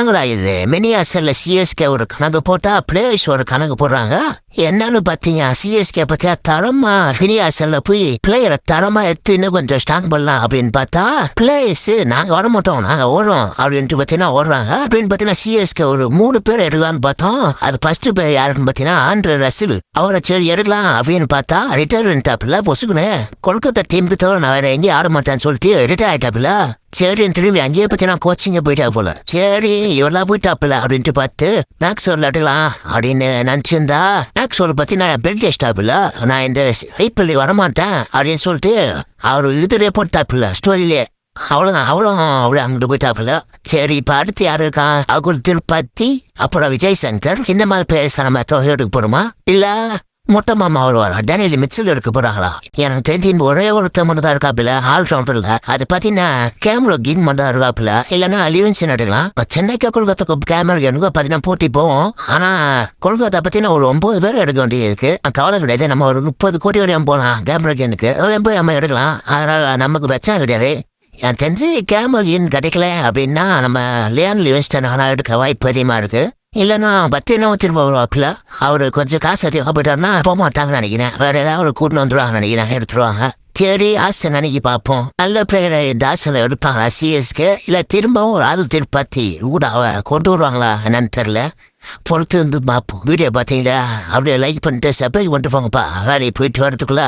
என்னங்களா இது மினியாசல்ல சிஎஸ்கே ஒரு கணக்கு போட்டா பிளேயர்ஸ் ஒரு கணக்கு போடுறாங்க. என்னன்னு பாத்தீங்க, சிஎஸ்கே பத்தியா தரமா மினியாசல்ல போய் பிளேயரை தரமா எடுத்து இன்னும் கொஞ்சம் ஸ்ட்ராங் பண்ணலாம் அப்படின்னு பார்த்தா பிளேயர்ஸ் நாங்க வர மாட்டோம் நாங்க ஓடுறோம் அப்படின்ட்டு பாத்தீங்கன்னா ஓடுறாங்க. அப்படின்னு பாத்தீங்கன்னா சிஎஸ்கே ஒரு 3 பேர் எடுக்கலான்னு பார்த்தோம். அது ஃபர்ஸ்ட் பேர் யாருன்னு பாத்தீங்கன்னா ஆண்ட்ரே ரசில். அவரை சரி எடுக்கலாம் அப்படின்னு பார்த்தா ரிட்டையர்மெண்ட் ஆப்ல பொசுக்குனே கொல்கத்தா டீமுக்கு தவிர நான் வேற எங்கேயும் ஆட மாட்டேன்னு சொல்லிட்டு ரிட்டையர் ஆயிட்டாப்ல. சரி திரும்பி அங்கேயே பத்தி நான் கோச்சிங்க போயிட்டா போல. சரி இவெல்லாம் போயிட்டாப்புல அப்படின்ட்டு பார்த்து மேக்ஸ் ஒரு லட்டலாம் அப்படின்னு நினைச்சிருந்தா மேக்ஸ் ஒரு பத்தி நான் பெல்ட் டெஸ்டாப்புல நான் இந்த ஐபிஎல் வரமாட்டேன் அப்படின்னு சொல்லிட்டு அவரு இதுலயே போட்டாப்புல ஸ்டோரியிலே. அவ்வளோதான் அவளும் அங்கிட்டு போயிட்டாப்புல. சரி இப்ப அடுத்து யாரு இருக்கா, அகுல் திருப்பதி அப்புறம் விஜய் சங்கர் இந்த மாதிரி பேச நம்ம தொகையோடுக்கு போறோமா இல்ல மொத்த மாமா வருவாரா, டேனியல் மிச்சல் எடுக்க போறாங்களா? எனக்கு தெரிஞ்சு ஒரே ஒருத்தர் மட்டும் தான் இருக்காப்புல ஆல்ரவுண்டர்ல. அது பாத்தீங்கன்னா கேமரா கின் மட்டும் தான் இருக்காப்புல. இல்லைன்னா லிவன்சன் எடுக்கலாம். சென்னைக்கு கொல்கத்தாக்கு கேமரா எனக்கு பாத்தீங்கன்னா போட்டி போவோம். ஆனா கொல்கத்தா பத்தினா ஒரு 9 பேர் எடுக்க வேண்டியது இருக்கு. கவலை கிடையாது, நம்ம ஒரு 30 கோடி வரையும் போகலாம் கேமரா கினுக்கு. போய் நம்ம எடுக்கலாம், அதனால நமக்கு பிரச்சனை கிடையாது. எனக்கு தெரிஞ்சு கேமரா கிடைக்கல அப்படின்னா நம்ம லியான் லிவிங்ஸ்டன் ஆனால் எடுக்க வாய்ப்பு அதிகமாக இருக்கு. இல்லைன்னா பத்தினா திரும்ப வருவாப்புல. அவரு கொஞ்சம் காசு அதிகமாக போயிட்டாருன்னா போக மாட்டாங்கன்னு நினைக்கிறேன். வேற ஏதாவது கூட்டின்னு வந்துருவாங்கன்னு நினைக்கிறேன், எடுத்துருவாங்க. சரி ஆசை நினைக்கி பார்ப்போம். நல்ல பிளேயரை தாசனை எடுப்பாங்களா சிஎஸ்கே இல்லை திரும்பவும் அது திருப்பதி ஊடாவ கொண்டு வருவாங்களா என்னன்னு தெரியல. பொறுத்து வந்து பார்ப்போம். வீடியோ பார்த்தீங்களா அப்படியே லைக் பண்ணிட்டு சப்ஸ்கிரைப் பண்ணிட்டு போங்கப்பா. வேலையை போயிட்டு வரதுக்குள்ள